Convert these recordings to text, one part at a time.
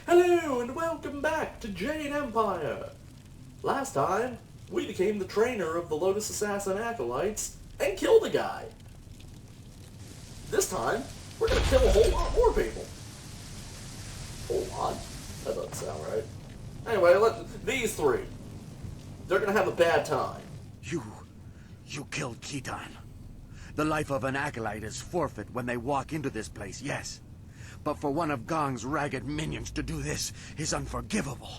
Hello and welcome back to Jade Empire! Last time, we became the trainer of the Lotus Assassin Acolytes and killed a guy. This time, we're gonna kill a whole lot more people. Whole lot? That doesn't sound right. Anyway, these three. They're gonna have a bad time. You killed Khitan. The life of an acolyte is forfeit when they walk into this place, yes. But for one of Gong's ragged minions to do this is unforgivable.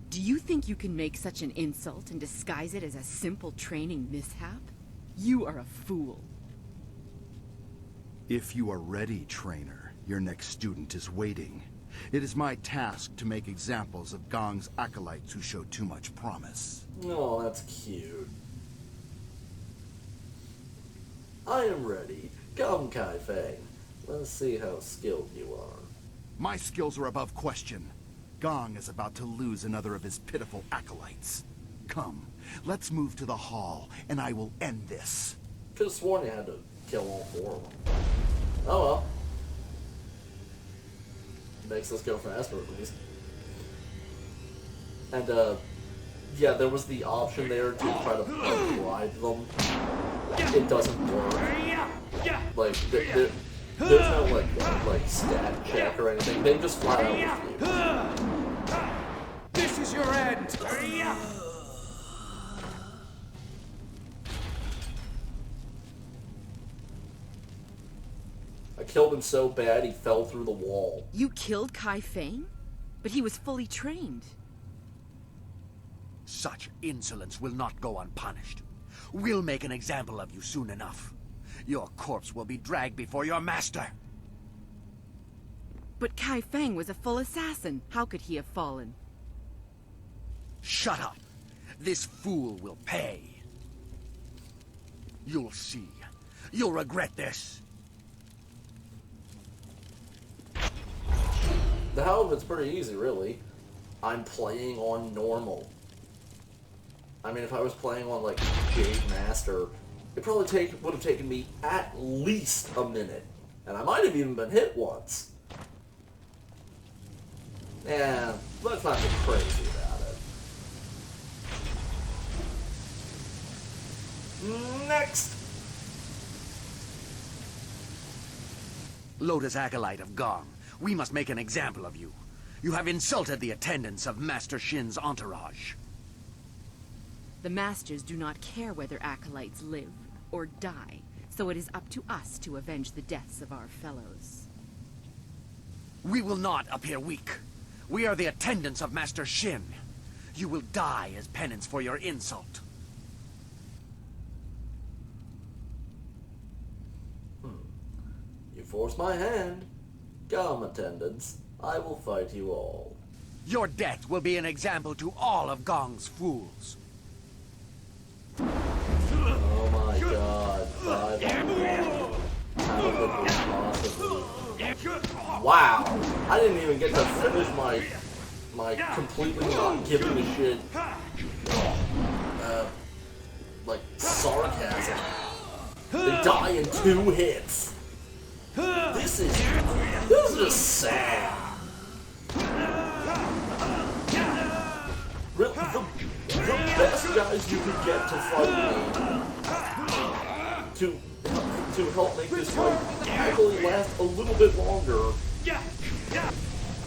Do you think you can make such an insult and disguise it as a simple training mishap? You are a fool. If you are ready, trainer, your next student is waiting. It is my task to make examples of Gong's acolytes who show too much promise. Oh, that's cute. I am ready. Come, Kai Feng. Let's see how skilled you are. My skills are above question. Gong is about to lose another of his pitiful acolytes. Come, let's move to the hall, and I will end this. Could have sworn you had to kill all four of them. Oh well. Makes us go faster at least. And, yeah, there was the option there to try to bribe them. It doesn't work. Like, there's no, like, stat check or anything. They just flat out refuse. This is your end! I killed him so bad he fell through the wall. You killed Kai Feng? But he was fully trained. Such insolence will not go unpunished. We'll make an example of you soon enough. Your corpse will be dragged before your master. But Kai Feng was a full assassin. How could he have fallen? Shut up! This fool will pay. You'll see. You'll regret this. The hell of it's pretty easy, really. I'm playing on normal. I mean, if I was playing on, like, Jade Master, it probably would have taken me at least a minute. And I might have even been hit once. Yeah, let's not get crazy about it. Next! Lotus Acolyte of Gong, we must make an example of you. You have insulted the attendants of Master Shin's entourage. The masters do not care whether acolytes live or die, so it is up to us to avenge the deaths of our fellows. We will not appear weak. We are the attendants of Master Shin. You will die as penance for your insult. You forced my hand. Come, attendants. I will fight you all. Your death will be an example to all of Gong's fools. Oh my god. How could this possibly... Wow! I didn't even get to finish my completely not giving a shit, like, sarcasm. They die in 2 hits. This is just sad. The best guys you could get to fight me, to help make this fight actually last a little bit longer,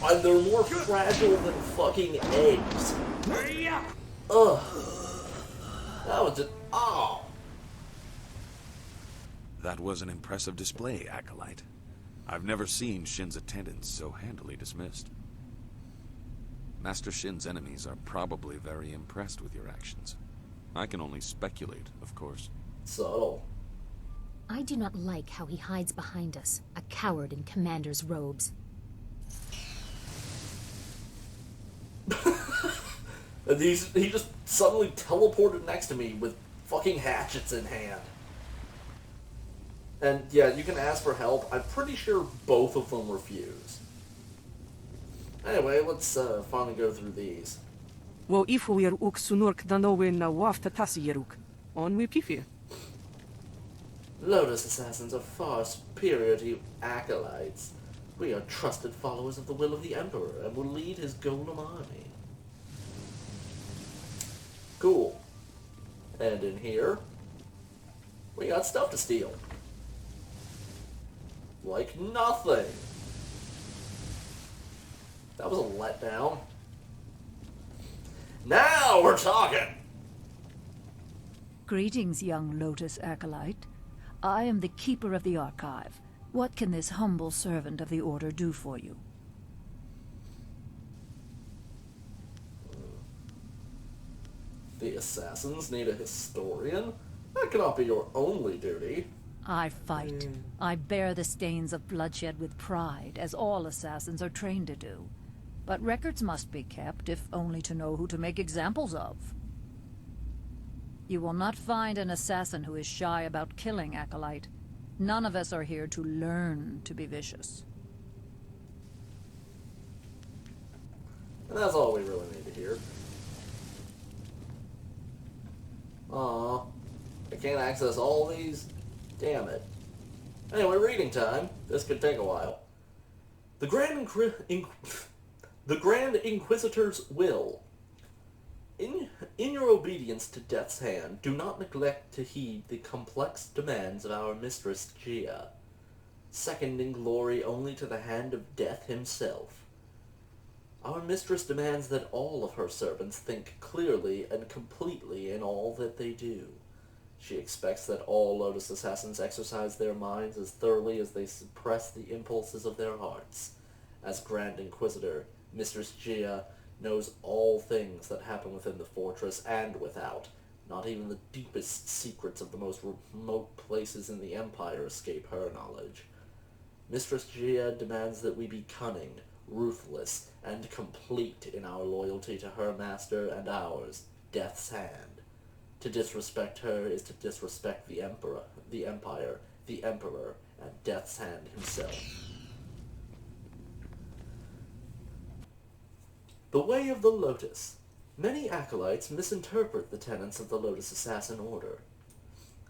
and they're more fragile than fucking eggs. Ugh. That was just... Oh. That was an impressive display, Acolyte. I've never seen Shin's attendants so handily dismissed. Master Shin's enemies are probably very impressed with your actions. I can only speculate, of course. Subtle. I do not like how he hides behind us, a coward in commander's robes. And he just suddenly teleported next to me with fucking hatchets in hand. And yeah, you can ask for help. I'm pretty sure both of them refuse. Anyway, let's finally go through these. Wo ifuir uk sunurk danowin na wafta tasieruk. On we pifi. Lotus assassins are far superior to you acolytes. We are trusted followers of the will of the Emperor and will lead his golem army. Cool. And in here, we got stuff to steal. Like nothing. That was a letdown. Now we're talking! Greetings, young Lotus Acolyte. I am the Keeper of the Archive. What can this humble servant of the Order do for you? The assassins need a historian? That cannot be your only duty. I fight. I bear the stains of bloodshed with pride, as all assassins are trained to do. But records must be kept, if only to know who to make examples of. You will not find an assassin who is shy about killing, Acolyte. None of us are here to learn to be vicious. And that's all we really need to hear. Aw, I can't access all these? Damn it. Anyway, reading time. This could take a while. The Grand Inquisitor's Will. In your obedience to Death's Hand, do not neglect to heed the complex demands of our mistress Gia, second in glory only to the hand of Death himself. Our mistress demands that all of her servants think clearly and completely in all that they do. She expects that all Lotus Assassins exercise their minds as thoroughly as they suppress the impulses of their hearts. As Grand Inquisitor, Mistress Gia knows all things that happen within the fortress and without. Not even the deepest secrets of the most remote places in the Empire escape her knowledge. Mistress Gia demands that we be cunning, ruthless, and complete in our loyalty to her master and ours, Death's Hand. To disrespect her is to disrespect the Empire, the Emperor, and Death's Hand himself. The Way of the Lotus. Many acolytes misinterpret the tenets of the Lotus Assassin Order.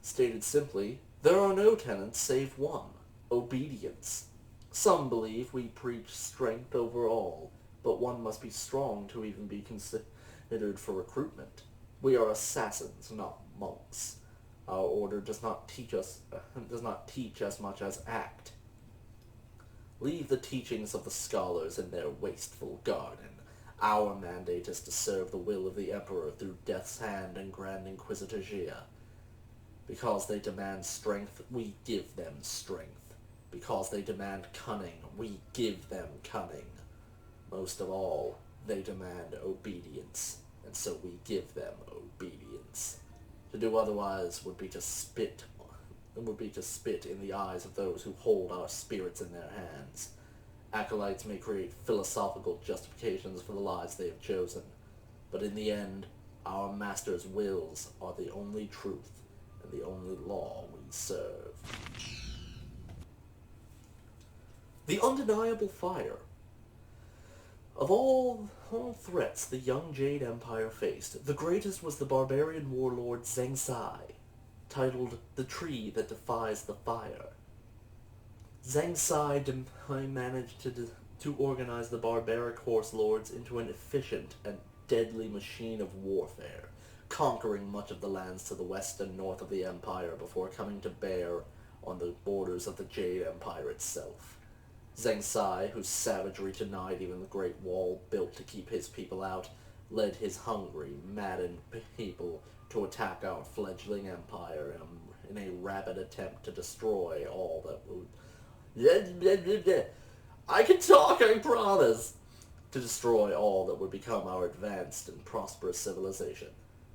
Stated simply, there are no tenets save one, obedience. Some believe we preach strength over all, but one must be strong to even be considered for recruitment. We are assassins, not monks. Our order does not teach as much as act. Leave the teachings of the scholars in their wasteful garden. Our mandate is to serve the will of the Emperor through Death's Hand and Grand Inquisitor Gia. Because they demand strength, we give them strength. Because they demand cunning, we give them cunning. Most of all, they demand obedience, and so we give them obedience. To do otherwise would be to spit in the eyes of those who hold our spirits in their hands. Acolytes may create philosophical justifications for the lives they have chosen, but in the end, our master's wills are the only truth and the only law we serve. The Undeniable Fire. Of all threats the young Jade Empire faced, the greatest was the barbarian warlord Zheng Sai, titled The Tree That Defies the Fire. Zheng Sai managed to organize the barbaric horse lords into an efficient and deadly machine of warfare, conquering much of the lands to the west and north of the Empire before coming to bear on the borders of the Jade Empire itself. Zheng Sai, whose savagery denied even the Great Wall built to keep his people out, led his hungry, maddened people to attack our fledgling empire in a rabid attempt to destroy all that would... I can talk, I promise! To destroy all that would become our advanced and prosperous civilization.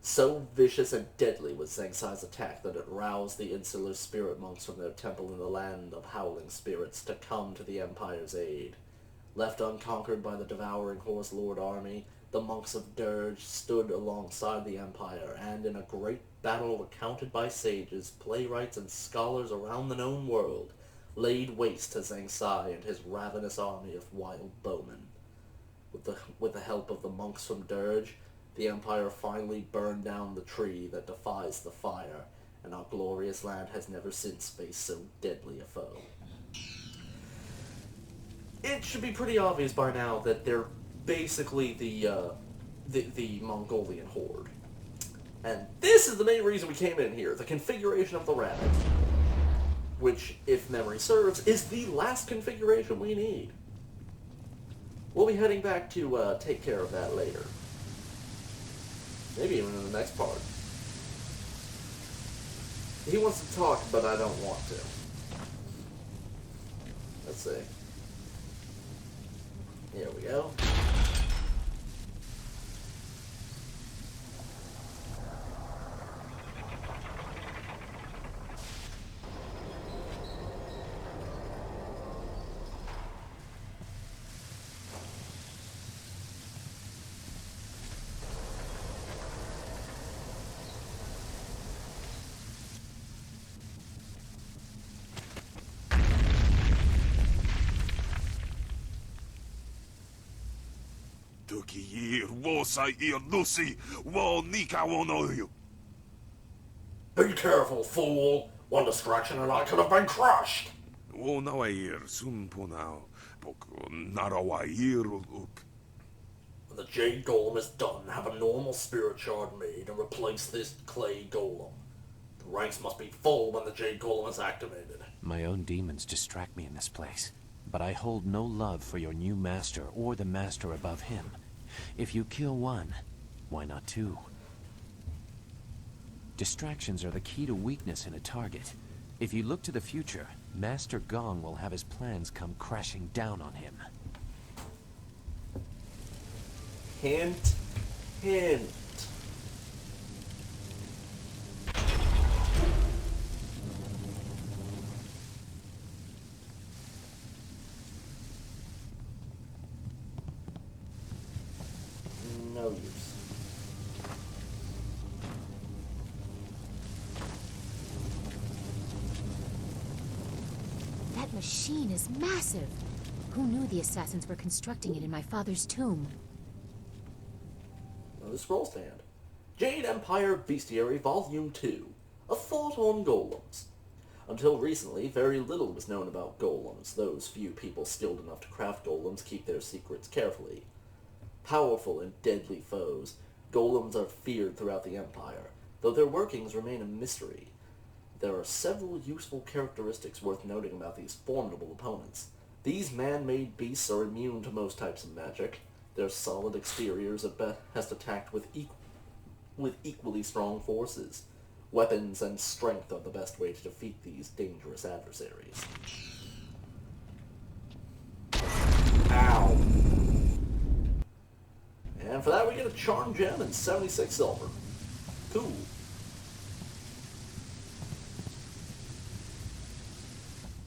So vicious and deadly was Zheng Sai's attack that it roused the insular spirit monks from their temple in the land of howling spirits to come to the Empire's aid. Left unconquered by the devouring horse lord army, the monks of Dirge stood alongside the Empire, and in a great battle recounted by sages, playwrights, and scholars around the known world, laid waste to Zheng Sai and his ravenous army of wild bowmen. With the help of the monks from Dirge, the Empire finally burned down the tree that defies the fire, and our glorious land has never since faced so deadly a foe. it should be pretty obvious by now that they're basically the Mongolian horde. And this is the main reason we came in here, the configuration of the rabbit. Which, if memory serves, is the last configuration we need. We'll be heading back to take care of that later. Maybe even in the next part. He wants to talk, but I don't want to. Let's see. Here we go. Be careful, fool! One distraction and I could have been crushed! When the Jade Golem is done, have a normal spirit shard made and replace this clay golem. The ranks must be full when the Jade Golem is activated. My own demons distract me in this place, but I hold no love for your new master or the master above him. If you kill one, why not two? Distractions are the key to weakness in a target. If you look to the future, Master Gong will have his plans come crashing down on him. Hint, hint. No use. That machine is massive. Who knew the assassins were constructing it in my father's tomb? The scroll stand. Jade Empire Bestiary Volume 2. A Thought on Golems. Until recently, very little was known about golems. Those few people skilled enough to craft golems keep their secrets carefully. Powerful and deadly foes, golems are feared throughout the Empire, though their workings remain a mystery. There are several useful characteristics worth noting about these formidable opponents. These man-made beasts are immune to most types of magic. Their solid exteriors are best attacked with equally strong forces. Weapons and strength are the best way to defeat these dangerous adversaries. Ow. And for that we get a charm gem and 76 silver. Cool.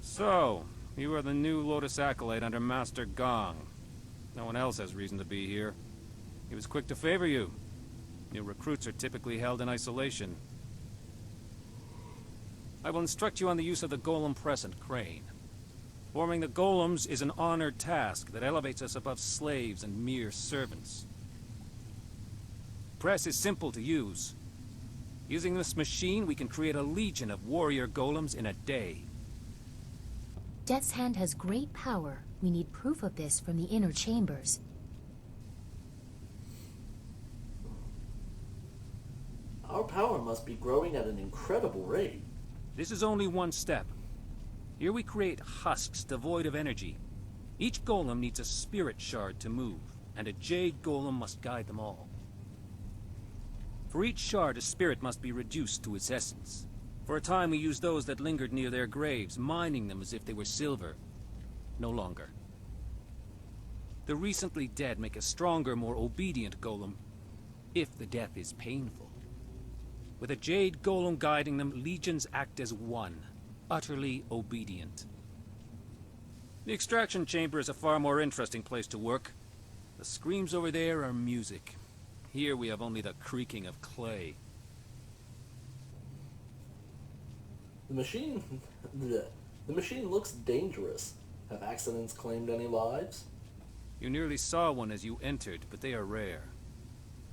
So, you are the new Lotus Acolyte under Master Gong. No one else has reason to be here. He was quick to favor you. New recruits are typically held in isolation. I will instruct you on the use of the Golem Press and Crane. Forming the Golems is an honored task that elevates us above slaves and mere servants. Press is simple to use. Using this machine, we can create a legion of warrior golems in a day. Death's Hand has great power. We need proof of this from the inner chambers. Our power must be growing at an incredible rate. This is only one step. Here we create husks devoid of energy. Each golem needs a spirit shard to move, and a Jade golem must guide them all. For each shard, a spirit must be reduced to its essence. For a time we used those that lingered near their graves, mining them as if they were silver. No longer. The recently dead make a stronger, more obedient golem, if the death is painful. With a Jade golem guiding them, legions act as one, utterly obedient. The extraction chamber is a far more interesting place to work. The screams over there are music. Here we have only the creaking of clay. The machine looks dangerous. Have accidents claimed any lives? You nearly saw one as you entered, but they are rare.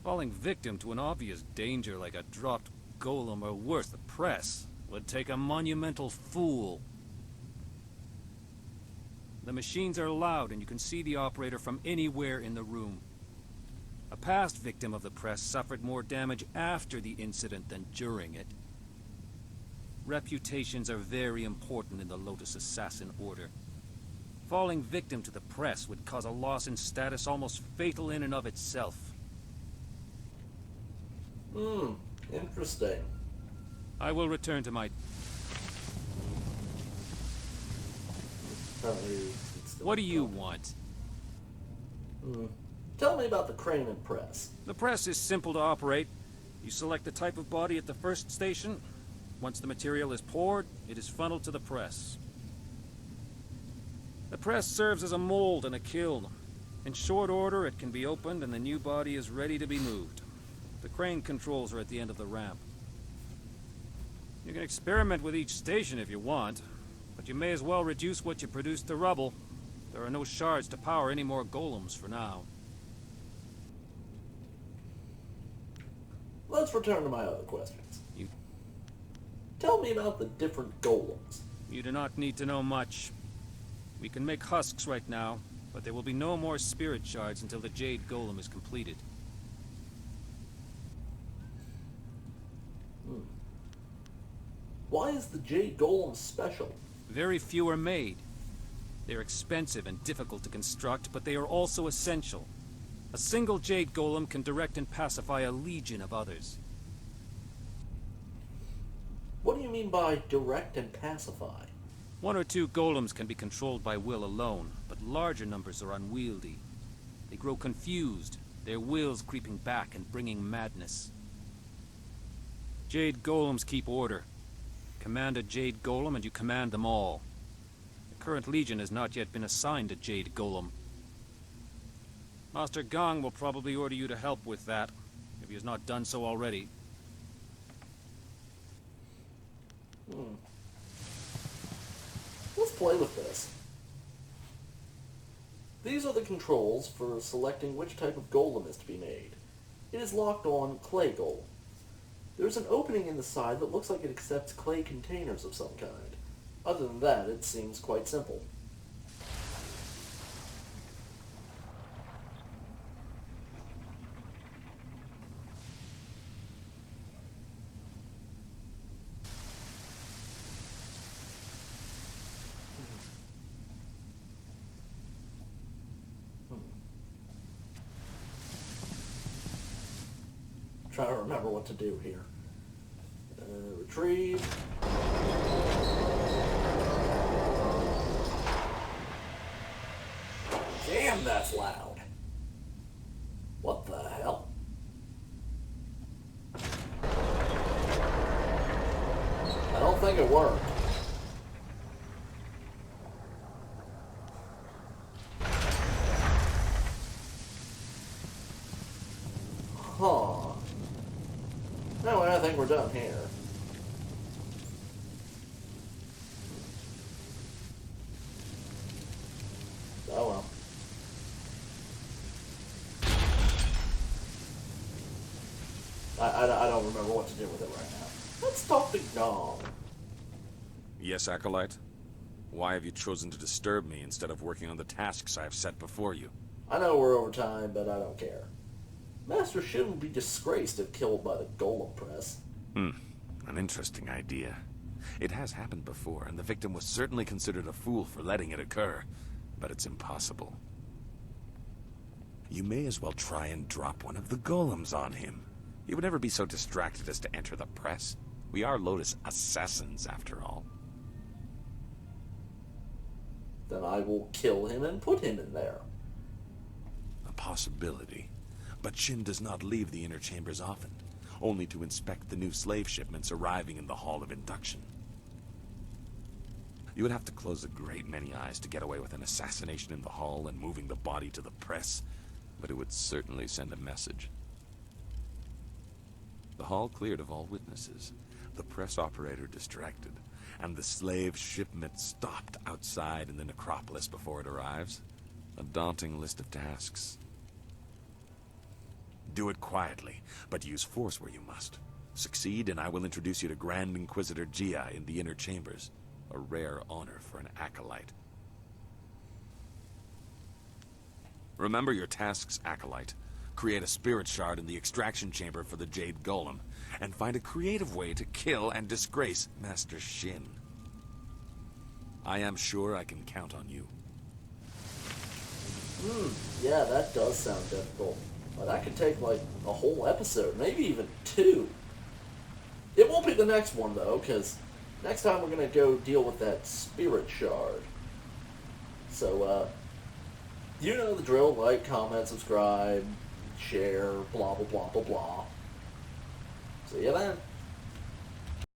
Falling victim to an obvious danger like a dropped golem or worse, the press, would take a monumental fool. The machines are loud, and you can see the operator from anywhere in the room. A past victim of the press suffered more damage after the incident than during it. Reputations are very important in the Lotus Assassin Order. Falling victim to the press would cause a loss in status almost fatal in and of itself. Interesting. I will return to my... What do you want? Tell me about the crane and press. The press is simple to operate. You select the type of body at the first station. Once the material is poured, it is funneled to the press. The press serves as a mold and a kiln. In short order, it can be opened and the new body is ready to be moved. The crane controls are at the end of the ramp. You can experiment with each station if you want, but you may as well reduce what you produce to rubble. There are no shards to power any more golems for now. Let's return to my other questions. Tell me about the different golems. You do not need to know much. We can make husks right now, but there will be no more spirit shards until the Jade Golem is completed. Why is the Jade Golem special? Very few are made. They're expensive and difficult to construct, but they are also essential. A single Jade Golem can direct and pacify a legion of others. What do you mean by direct and pacify? 1 or 2 golems can be controlled by will alone, but larger numbers are unwieldy. They grow confused, their wills creeping back and bringing madness. Jade Golems keep order. Command a Jade Golem and you command them all. The current legion has not yet been assigned a Jade Golem. Master Gong will probably order you to help with that, if he has not done so already. Let's play with this. These are the controls for selecting which type of golem is to be made. It is locked on clay golem. There's an opening in the side that looks like it accepts clay containers of some kind. Other than that, it seems quite simple. Trying to remember what to do here. Retrieve. Damn, that's loud. What the hell? I don't think it worked. Huh. No, I think we're done here. Oh well. I don't remember what to do with it right now. Let's talk to Gong. Yes, Acolyte? Why have you chosen to disturb me instead of working on the tasks I have set before you? I know we're over time, but I don't care. Master Shin would be disgraced if killed by the Golem Press. An interesting idea. It has happened before, and the victim was certainly considered a fool for letting it occur. But it's impossible. You may as well try and drop one of the golems on him. He would never be so distracted as to enter the press. We are Lotus Assassins, after all. Then I will kill him and put him in there. A possibility. But Shin does not leave the inner chambers often, only to inspect the new slave shipments arriving in the Hall of Induction. You would have to close a great many eyes to get away with an assassination in the hall and moving the body to the press, but it would certainly send a message. The hall cleared of all witnesses, the press operator distracted, and the slave shipment stopped outside in the necropolis before it arrives. A daunting list of tasks. Do it quietly, but use force where you must. Succeed, and I will introduce you to Grand Inquisitor Jia in the inner chambers. A rare honor for an acolyte. Remember your tasks, Acolyte. Create a spirit shard in the extraction chamber for the Jade Golem, and find a creative way to kill and disgrace Master Shin. I am sure I can count on you. Yeah, that does sound difficult. But that could take, like, a whole episode, maybe even 2. It won't be the next one, though, because next time we're going to go deal with that spirit shard. So, you know the drill. Like, comment, subscribe, share, blah, blah, blah, blah, blah. See you then.